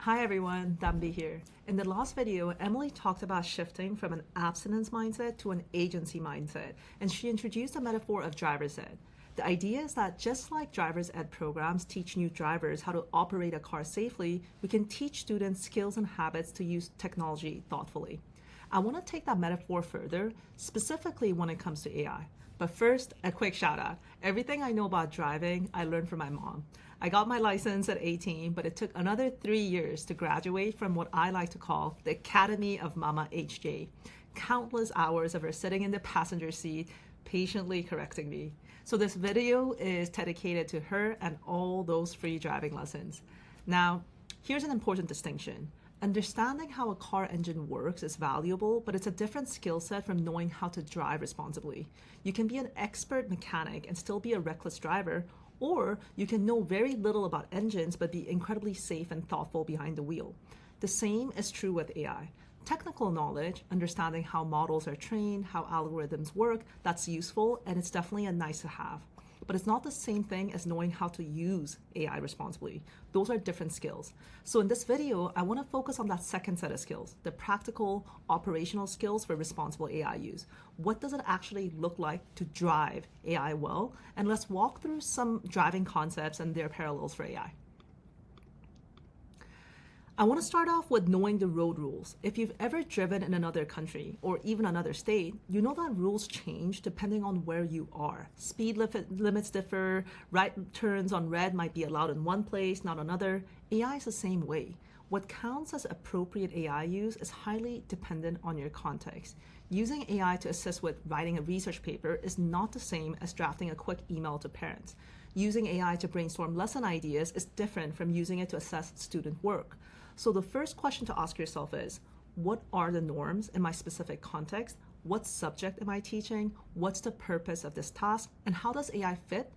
Hi everyone, Dambi here. In the last video, Emily talked about shifting from an abstinence mindset to an agency mindset, and she introduced a metaphor of driver's ed. The idea is that just like driver's ed programs teach new drivers how to operate a car safely, we can teach students skills and habits to use technology thoughtfully. I want to take that metaphor further, specifically when it comes to AI. But first, a quick shout out. Everything I know about driving, I learned from my mom. I got my license at 18, but it took another 3 years to graduate from what I like to call the Academy of Mama HJ. Countless hours of her sitting in the passenger seat, patiently correcting me. So this video is dedicated to her and all those free driving lessons. Now, here's an important distinction. Understanding how a car engine works is valuable, but it's a different skill set from knowing how to drive responsibly. You can be an expert mechanic and still be a reckless driver, or you can know very little about engines but be incredibly safe and thoughtful behind the wheel. The same is true with AI. Technical knowledge, understanding how models are trained, how algorithms work, that's useful and it's definitely a nice to have. But it's not the same thing as knowing how to use AI responsibly. Those are different skills. So in this video, I want to focus on that second set of skills, the practical, operational skills for responsible AI use. What does it actually look like to drive AI well? And let's walk through some driving concepts and their parallels for AI. I want to start off with knowing the road rules. If you've ever driven in another country or even another state, you know that rules change depending on where you are. Speed limits differ, right turns on red might be allowed in one place, not another. AI is the same way. What counts as appropriate AI use is highly dependent on your context. Using AI to assist with writing a research paper is not the same as drafting a quick email to parents. Using AI to brainstorm lesson ideas is different from using it to assess student work. So the first question to ask yourself is, what are the norms in my specific context? What subject am I teaching? What's the purpose of this task? And how does AI fit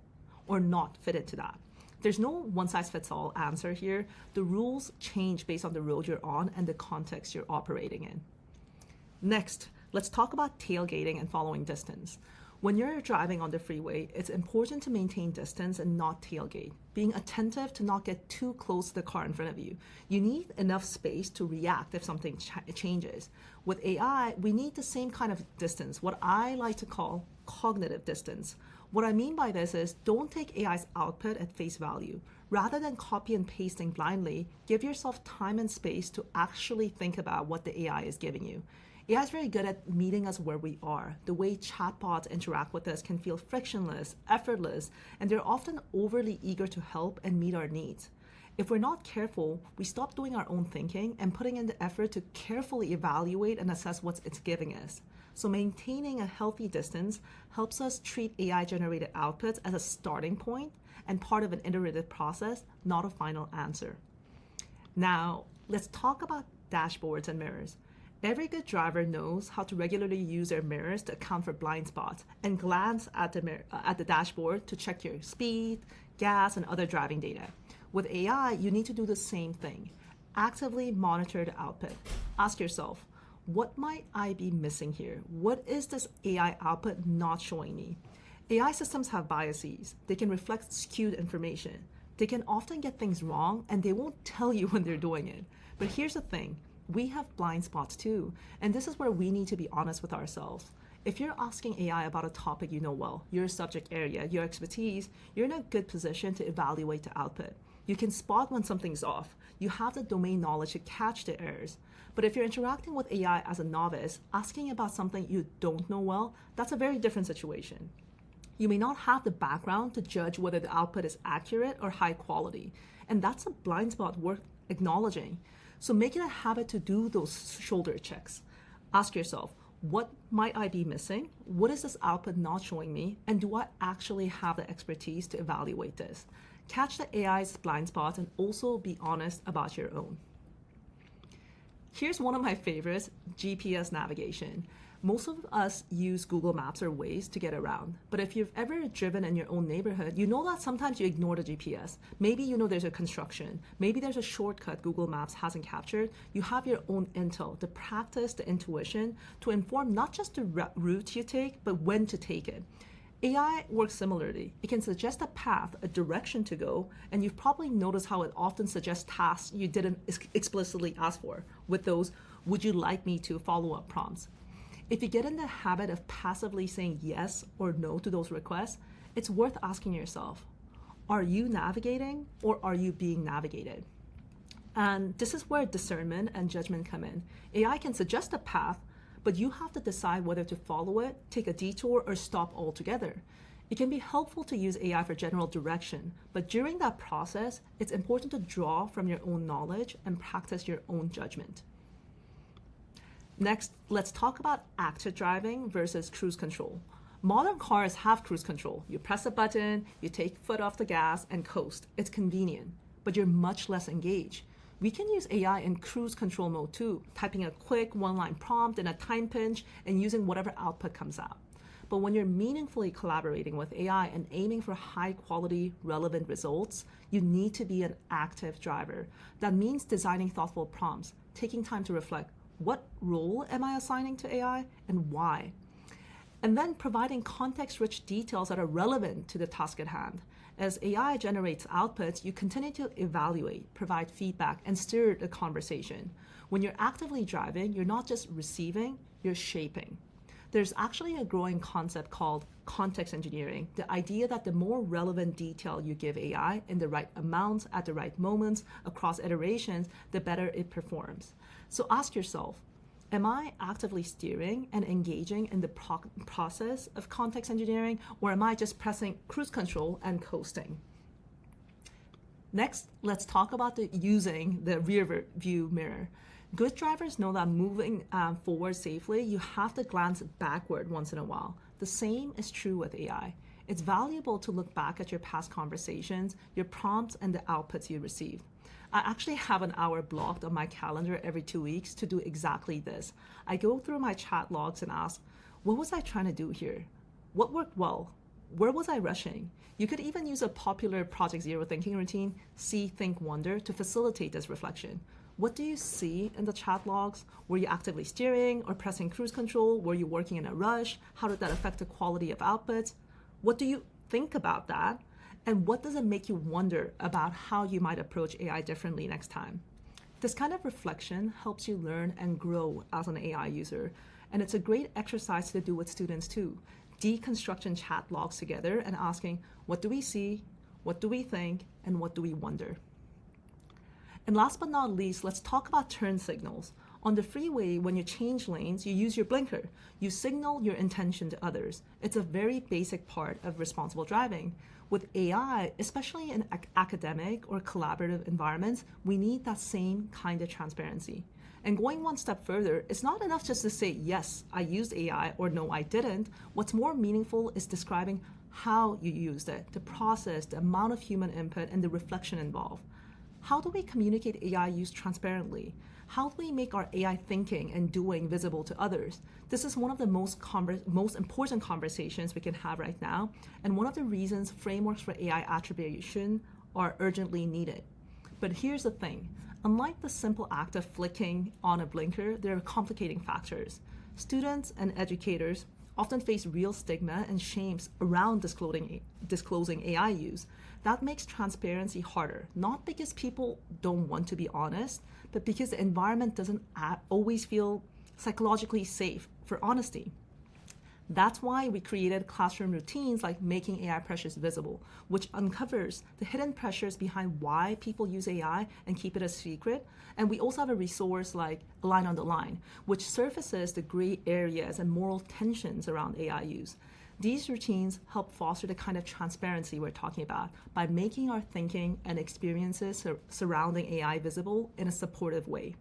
or not fit into that? There's no one-size-fits-all answer here. The rules change based on the road you're on and the context you're operating in. Next, let's talk about tailgating and following distance. When you're driving on the freeway, it's important to maintain distance and not tailgate, being attentive to not get too close to the car in front of you. You need enough space to react if something changes. With AI, we need the same kind of distance, what I like to call cognitive distance. What I mean by this is don't take AI's output at face value. Rather than copy and pasting blindly, give yourself time and space to actually think about what the AI is giving you. AI is very good at meeting us where we are. The way chatbots interact with us can feel frictionless, effortless, and they're often overly eager to help and meet our needs. If we're not careful, we stop doing our own thinking and putting in the effort to carefully evaluate and assess what it's giving us. So maintaining a healthy distance helps us treat AI-generated outputs as a starting point and part of an iterative process, not a final answer. Now, let's talk about dashboards and mirrors. Every good driver knows how to regularly use their mirrors to account for blind spots and glance at the dashboard to check your speed, gas, and other driving data. With AI, you need to do the same thing. Actively monitor the output. Ask yourself, what might I be missing here? What is this AI output not showing me? AI systems have biases. They can reflect skewed information. They can often get things wrong, and they won't tell you when they're doing it. But here's the thing. We have blind spots too, and this is where we need to be honest with ourselves. If you're asking AI about a topic you know well, your subject area, your expertise, you're in a good position to evaluate the output. You can spot when something's off. You have the domain knowledge to catch the errors. But if you're interacting with AI as a novice, asking about something you don't know well, that's a very different situation. You may not have the background to judge whether the output is accurate or high quality, and that's a blind spot worth acknowledging. So make it a habit to do those shoulder checks. Ask yourself, what might I be missing? What is this output not showing me? And do I actually have the expertise to evaluate this? Catch the AI's blind spots and also be honest about your own. Here's one of my favorites, GPS navigation. Most of us use Google Maps or Waze to get around, but if you've ever driven in your own neighborhood, you know that sometimes you ignore the GPS. Maybe you know there's a construction, maybe there's a shortcut Google Maps hasn't captured. You have your own intel, the practice, the intuition to inform not just the route you take, but when to take it. AI works similarly. It can suggest a path, a direction to go, and you've probably noticed how it often suggests tasks you didn't explicitly ask for with those "would you like me to" follow-up prompts. If you get in the habit of passively saying yes or no to those requests, it's worth asking yourself, are you navigating or are you being navigated? And this is where discernment and judgment come in. AI can suggest a path, but you have to decide whether to follow it, take a detour, or stop altogether. It can be helpful to use AI for general direction, but during that process, it's important to draw from your own knowledge and practice your own judgment. Next, let's talk about active driving versus cruise control. Modern cars have cruise control. You press a button, you take foot off the gas, and coast. It's convenient, but you're much less engaged. We can use AI in cruise control mode too, typing a quick one-line prompt in a time pinch and using whatever output comes out. But when you're meaningfully collaborating with AI and aiming for high-quality, relevant results, you need to be an active driver. That means designing thoughtful prompts, taking time to reflect, what role am I assigning to AI and why? And then providing context-rich details that are relevant to the task at hand. As AI generates outputs, you continue to evaluate, provide feedback, and steer the conversation. When you're actively driving, you're not just receiving, you're shaping. There's actually a growing concept called context engineering, the idea that the more relevant detail you give AI in the right amounts at the right moments across iterations, the better it performs. So ask yourself, am I actively steering and engaging in the process of context engineering, or am I just pressing cruise control and coasting? Next, let's talk about using the rear view mirror. Good drivers know that moving forward safely, you have to glance backward once in a while. The same is true with AI. It's valuable to look back at your past conversations, your prompts, and the outputs you received. I actually have an hour blocked on my calendar every 2 weeks to do exactly this. I go through my chat logs and ask, what was I trying to do here? What worked well? Where was I rushing? You could even use a popular Project Zero thinking routine, See, Think, Wonder, to facilitate this reflection. What do you see in the chat logs? Were you actively steering or pressing cruise control? Were you working in a rush? How did that affect the quality of outputs? What do you think about that? And what does it make you wonder about how you might approach AI differently next time? This kind of reflection helps you learn and grow as an AI user. And it's a great exercise to do with students too. Deconstruction chat logs together and asking, what do we see? What do we think? And what do we wonder? And last but not least, let's talk about turn signals. On the freeway, when you change lanes, you use your blinker. You signal your intention to others. It's a very basic part of responsible driving. With AI, especially in academic or collaborative environments, we need that same kind of transparency. And going one step further, it's not enough just to say, yes, I used AI, or no, I didn't. What's more meaningful is describing how you used it, the process, the amount of human input, and the reflection involved. How do we communicate AI use transparently? How do we make our AI thinking and doing visible to others? This is one of the most important conversations we can have right now, and one of the reasons frameworks for AI attribution are urgently needed. But here's the thing. Unlike the simple act of flicking on a blinker, there are complicating factors. Students and educators often face real stigma and shames around disclosing AI use. That makes transparency harder, not because people don't want to be honest, but because the environment doesn't always feel psychologically safe for honesty. That's why we created classroom routines like making AI pressures visible, which uncovers the hidden pressures behind why people use AI and keep it a secret. And we also have a resource like A Line on the Line, which surfaces the gray areas and moral tensions around AI use. These routines help foster the kind of transparency we're talking about by making our thinking and experiences surrounding AI visible in a supportive way.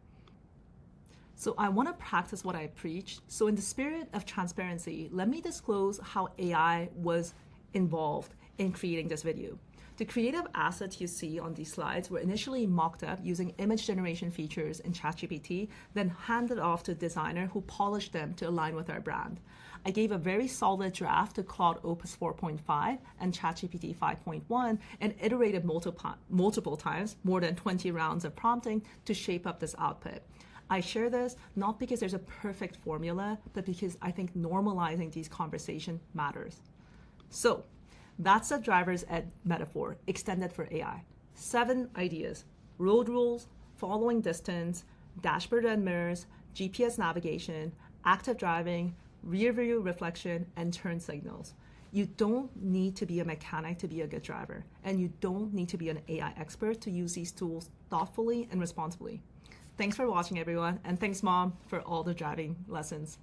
So I want to practice what I preach. So in the spirit of transparency, let me disclose how AI was involved in creating this video. The creative assets you see on these slides were initially mocked up using image generation features in ChatGPT, then handed off to a designer who polished them to align with our brand. I gave a very solid draft to Claude Opus 4.5 and ChatGPT 5.1 and iterated multiple times, more than 20 rounds of prompting to shape up this output. I share this not because there's a perfect formula, but because I think normalizing these conversations matters. So that's the driver's ed metaphor extended for AI. 7 ideas: road rules, following distance, dashboard and mirrors, GPS navigation, active driving, rear view reflection, and turn signals. You don't need to be a mechanic to be a good driver, and you don't need to be an AI expert to use these tools thoughtfully and responsibly. Thanks for watching, everyone, and thanks, Mom, for all the driving lessons.